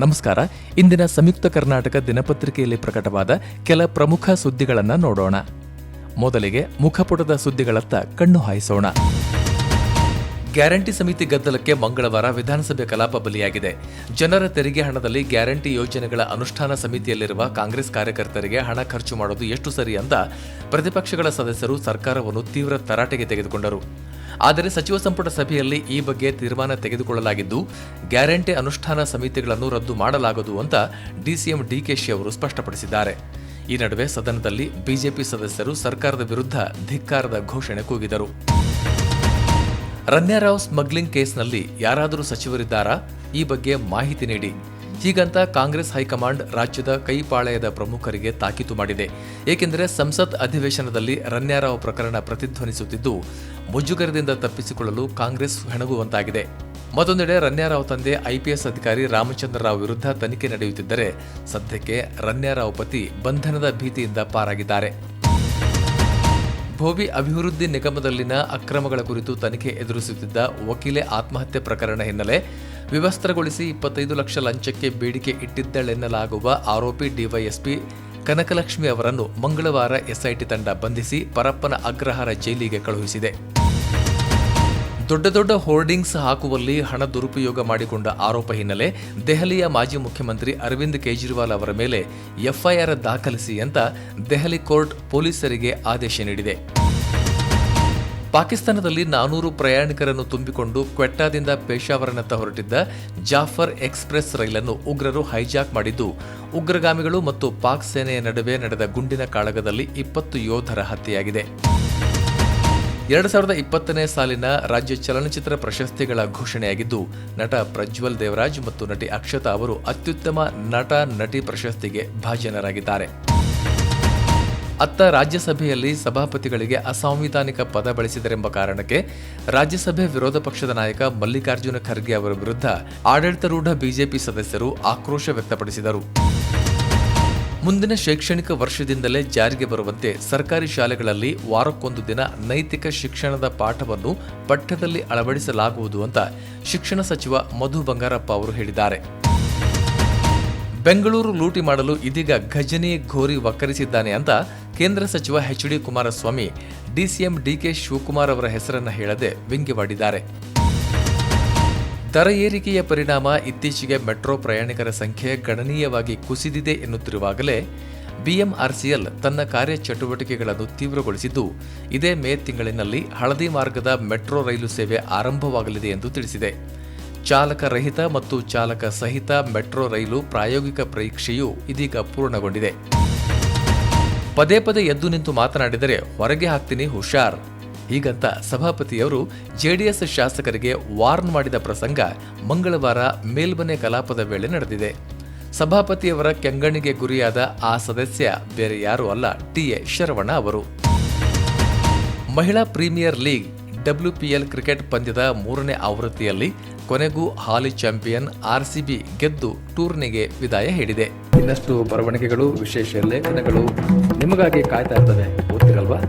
ನಮಸ್ಕಾರ. ಇಂದಿನ ಸಂಯುಕ್ತ ಕರ್ನಾಟಕ ದಿನಪತ್ರಿಕೆಯಲ್ಲಿ ಪ್ರಕಟವಾದ ಕೆಲ ಪ್ರಮುಖ ಸುದ್ದಿಗಳನ್ನು ನೋಡೋಣ. ಮೊದಲಿಗೆ ಮುಖಪುಟದ ಸುದ್ದಿಗಳತ್ತ ಕಣ್ಣು ಹಾಯಿಸೋಣ. ಗ್ಯಾರಂಟಿ ಸಮಿತಿ ಗದ್ದಲಕ್ಕೆ ಮಂಗಳವಾರ ವಿಧಾನಸಭೆ ಕಲಾಪ ಬಲಿಯಾಗಿದೆ. ಜನರ ತೆರಿಗೆ ಹಣದಲ್ಲಿ ಗ್ಯಾರಂಟಿ ಯೋಜನೆಗಳ ಅನುಷ್ಠಾನ ಸಮಿತಿಯಲ್ಲಿರುವ ಕಾಂಗ್ರೆಸ್ ಕಾರ್ಯಕರ್ತರಿಗೆ ಹಣ ಖರ್ಚು ಮಾಡೋದು ಎಷ್ಟು ಸರಿ ಅಂತ ಪ್ರತಿಪಕ್ಷಗಳ ಸದಸ್ಯರು ಸರ್ಕಾರವನ್ನು ತೀವ್ರ ತರಾಟೆಗೆ ತೆಗೆದುಕೊಂಡರು. ಆದರೆ ಸಚಿವ ಸಂಪುಟ ಸಭೆಯಲ್ಲಿ ಈ ಬಗ್ಗೆ ತೀರ್ಮಾನ ತೆಗೆದುಕೊಳ್ಳಲಾಗಿದ್ದು, ಗ್ಯಾರಂಟಿ ಅನುಷ್ಠಾನ ಸಮಿತಿಗಳನ್ನು ರದ್ದು ಮಾಡಲಾಗದು ಅಂತ ಡಿಸಿಎಂ ಡಿಕೆಶಿ ಅವರು ಸ್ಪಷ್ಟಪಡಿಸಿದ್ದಾರೆ. ಈ ನಡುವೆ ಸದನದಲ್ಲಿ ಬಿಜೆಪಿ ಸದಸ್ಯರು ಸರ್ಕಾರದ ವಿರುದ್ಧ ಧಿಕ್ಕಾರದ ಘೋಷಣೆ ಕೂಗಿದರು. ರನ್ಯಾರಾವ್ ಸ್ಮಗ್ಲಿಂಗ್ ಕೇಸ್ನಲ್ಲಿ ಯಾರಾದರೂ ಸಚಿವರಿದ್ದಾರಾ? ಈ ಬಗ್ಗೆ ಮಾಹಿತಿ ನೀಡಿ. ಹೀಗಂತ ಕಾಂಗ್ರೆಸ್ ಹೈಕಮಾಂಡ್ ರಾಜ್ಯದ ಕೈಪಾಳ್ಯದ ಪ್ರಮುಖರಿಗೆ ತಾಕೀತು ಮಾಡಿದೆ. ಏಕೆಂದರೆ ಸಂಸತ್ ಅಧಿವೇಶನದಲ್ಲಿ ರನ್ಯಾರಾವ್ ಪ್ರಕರಣ ಪ್ರತಿಧ್ವನಿಸುತ್ತಿದ್ದು, ಮುಜುಗರದಿಂದ ತಪ್ಪಿಸಿಕೊಳ್ಳಲು ಕಾಂಗ್ರೆಸ್ ಹೆಣಗುವಂತಾಗಿದೆ. ಮತ್ತೊಂದೆಡೆ ರನ್ಯಾರಾವ್ ತಂದೆ ಐಪಿಎಸ್ ಅಧಿಕಾರಿ ರಾಮಚಂದ್ರ ರಾವ್ ವಿರುದ್ಧ ತನಿಖೆ ನಡೆಯುತ್ತಿದ್ದರೆ, ಸದ್ಯಕ್ಕೆ ರನ್ಯಾರಾವ್ ಪತಿ ಬಂಧನದ ಭೀತಿಯಿಂದ ಪಾರಾಗಿದ್ದಾರೆ. ಭೋವಿ ಅಭಿವೃದ್ಧಿ ನಿಗಮದಲ್ಲಿನ ಅಕ್ರಮಗಳ ಕುರಿತು ತನಿಖೆ ಎದುರಿಸುತ್ತಿದ್ದ ವಕೀಲೆ ಆತ್ಮಹತ್ಯೆ ಪ್ರಕರಣ ಹಿನ್ನೆಲೆ ವಿವಸ್ತ್ರಗೊಳಿಸಿ 25 ಲಕ್ಷ ಲಂಚಕ್ಕೆ ಬೇಡಿಕೆ ಇಟ್ಟಿದ್ದಳೆನ್ನಲಾಗುವ ಆರೋಪಿ ಡಿವೈಎಸ್ಪಿ ಕನಕಲಕ್ಷ್ಮಿ ಅವರನ್ನು ಮಂಗಳವಾರ ಎಸ್ಐಟಿ ತಂಡ ಬಂಧಿಸಿ ಪರಪ್ಪನ ಅಗ್ರಹಾರ ಜೈಲಿಗೆ ಕಳುಹಿಸಿದೆ. ದೊಡ್ಡ ದೊಡ್ಡ ಹೋರ್ಡಿಂಗ್ಸ್ ಹಾಕುವಲ್ಲಿ ಹಣ ದುರುಪಯೋಗ ಮಾಡಿಕೊಂಡ ಆರೋಪ ಹಿನ್ನೆಲೆ ದೆಹಲಿಯ ಮಾಜಿ ಮುಖ್ಯಮಂತ್ರಿ ಅರವಿಂದ್ ಕೇಜ್ರಿವಾಲ್ ಅವರ ಮೇಲೆ ಎಫ್ಐಆರ್ ದಾಖಲಿಸಿ ಅಂತ ದೆಹಲಿ ಕೋರ್ಟ್ ಪೊಲೀಸರಿಗೆ ಆದೇಶ ನೀಡಿದೆ. ಪಾಕಿಸ್ತಾನದಲ್ಲಿ 400 ಪ್ರಯಾಣಿಕರನ್ನು ತುಂಬಿಕೊಂಡು ಕ್ವೆಟ್ಟಾದಿಂದ ಪೇಶಾವರನತ್ತ ಹೊರಟಿದ್ದ ಜಾಫರ್ ಎಕ್ಸ್ಪ್ರೆಸ್ ರೈಲನ್ನು ಉಗ್ರರು ಹೈಜಾಕ್ ಮಾಡಿದ್ದು, ಉಗ್ರಗಾಮಿಗಳು ಮತ್ತು ಪಾಕ್ ಸೇನೆಯ ನಡುವೆ ನಡೆದ ಗುಂಡಿನ ಕಾಳಗದಲ್ಲಿ 20 ಯೋಧರ ಹತ್ಯೆಯಾಗಿದೆ. 2020ನೇ ಸಾಲಿನ ರಾಜ್ಯ ಚಲನಚಿತ್ರ ಪ್ರಶಸ್ತಿಗಳ ಘೋಷಣೆಯಾಗಿದ್ದು, ನಟ ಪ್ರಜ್ವಲ್ ದೇವರಾಜ್ ಮತ್ತು ನಟಿ ಅಕ್ಷತಾ ಅವರು ಅತ್ಯುತ್ತಮ ನಟ ನಟಿ ಪ್ರಶಸ್ತಿಗೆ ಭಾಜನರಾಗಿದ್ದಾರೆ. ಅತ್ತ ರಾಜ್ಯಸಭೆಯಲ್ಲಿ ಸಭಾಪತಿಗಳಿಗೆ ಅಸಾಂವಿಧಾನಿಕ ಪದ ಬಳಸಿದರೆಂಬ ಕಾರಣಕ್ಕೆ ರಾಜ್ಯಸಭೆ ವಿರೋಧ ಪಕ್ಷದ ನಾಯಕ ಮಲ್ಲಿಕಾರ್ಜುನ ಖರ್ಗೆ ಅವರ ವಿರುದ್ಧ ಆಡಳಿತಾರೂಢ ಬಿಜೆಪಿ ಸದಸ್ಯರು ಆಕ್ರೋಶ ವ್ಯಕ್ತಪಡಿಸಿದರು. ಮುಂದಿನ ಶೈಕ್ಷಣಿಕ ವರ್ಷದಿಂದಲೇ ಜಾರಿಗೆ ಬರುವಂತೆ ಸರ್ಕಾರಿ ಶಾಲೆಗಳಲ್ಲಿ ವಾರಕ್ಕೊಂದು ದಿನ ನೈತಿಕ ಶಿಕ್ಷಣದ ಪಾಠವನ್ನು ಪಠ್ಯದಲ್ಲಿ ಅಳವಡಿಸಲಾಗುವುದು ಅಂತ ಶಿಕ್ಷಣ ಸಚಿವ ಮಧು ಬಂಗಾರಪ್ಪ ಅವರು ಹೇಳಿದ್ದಾರೆ. ಬೆಂಗಳೂರು ಲೂಟಿ ಮಾಡಲು ಇದೀಗ ಘಜನಿ ಘೋರಿ ವಕ್ಕರಿಸಿದ್ದಾನೆ ಅಂತ ಕೇಂದ್ರ ಸಚಿವ HD. Kumaraswamy DCM DK Shivakumar ಅವರ ಹೆಸರನ್ನ ಹೇಳದೆ ವ್ಯಂಗ್ಯವಾಡಿದ್ದಾರೆ. ದರ ಏರಿಕೆಯ ಪರಿಣಾಮ ಇತ್ತೀಚೆಗೆ ಮೆಟ್ರೋ ಪ್ರಯಾಣಿಕರ ಸಂಖ್ಯೆ ಗಣನೀಯವಾಗಿ ಕುಸಿದಿದೆ ಎನ್ನುತ್ತಿರುವಾಗಲೇ ಬಿಎಂಆರ್ಸಿಎಲ್ ತನ್ನ ಕಾರ್ಯಚಟುವಟಿಕೆಗಳನ್ನು ತೀವ್ರಗೊಳಿಸಿದ್ದು, ಇದೇ ಮೇ ತಿಂಗಳಿನಲ್ಲಿ ಹಳದಿ ಮಾರ್ಗದ ಮೆಟ್ರೋ ರೈಲು ಸೇವೆ ಆರಂಭವಾಗಲಿದೆ ಎಂದು ತಿಳಿಸಿದೆ. ಚಾಲಕ ರಹಿತ ಮತ್ತು ಚಾಲಕ ಸಹಿತ ಮೆಟ್ರೋ ರೈಲು ಪ್ರಾಯೋಗಿಕ ಪರೀಕ್ಷೆಯೂ ಇದೀಗ ಪೂರ್ಣಗೊಂಡಿದೆ. ಪದೇ ಪದೇ ಎದ್ದು ನಿಂತು ಮಾತನಾಡಿದರೆ ಹೊರಗೆ ಹಾಕ್ತೀನಿ ಹುಷಾರ್, ಹೀಗಂತ ಸಭಾಪತಿಯವರು ಜೆಡಿಎಸ್ ಶಾಸಕರಿಗೆ ವಾರ್ನ್ ಮಾಡಿದ ಪ್ರಸಂಗ ಮಂಗಳವಾರ ಮೇಲ್ಮನೆ ಕಲಾಪದ ವೇಳೆ ನಡೆದಿದೆ. ಸಭಾಪತಿಯವರ ಕೆಂಗಣ್ಣಿಗೆ ಗುರಿಯಾದ ಆ ಸದಸ್ಯ ಬೇರೆ ಯಾರೂ ಅಲ್ಲ, ಟಿಎ ಶರವಣ ಅವರು. ಮಹಿಳಾ ಪ್ರೀಮಿಯರ್ ಲೀಗ್ WPL ಕ್ರಿಕೆಟ್ ಪಂದ್ಯದ 3ನೇ ಆವೃತ್ತಿಯಲ್ಲಿ ಕೊನೆಗೂ ಹಾಲಿ ಚಾಂಪಿಯನ್ ಆರ್ಸಿಬಿ ಗೆದ್ದು ಟೂರ್ನಿಗೆ ವಿದಾಯ ಹೇಳಿದೆ. ಇನ್ನಷ್ಟು ಬರವಣಿಗೆಗಳು, ವಿಶೇಷ ಲೇಖನಗಳು ನಿಮಗಾಗಿ ಕಾಯ್ತಾ ಇರ್ತದೆ, ಓದ್ತಿರಲ್ವಾ?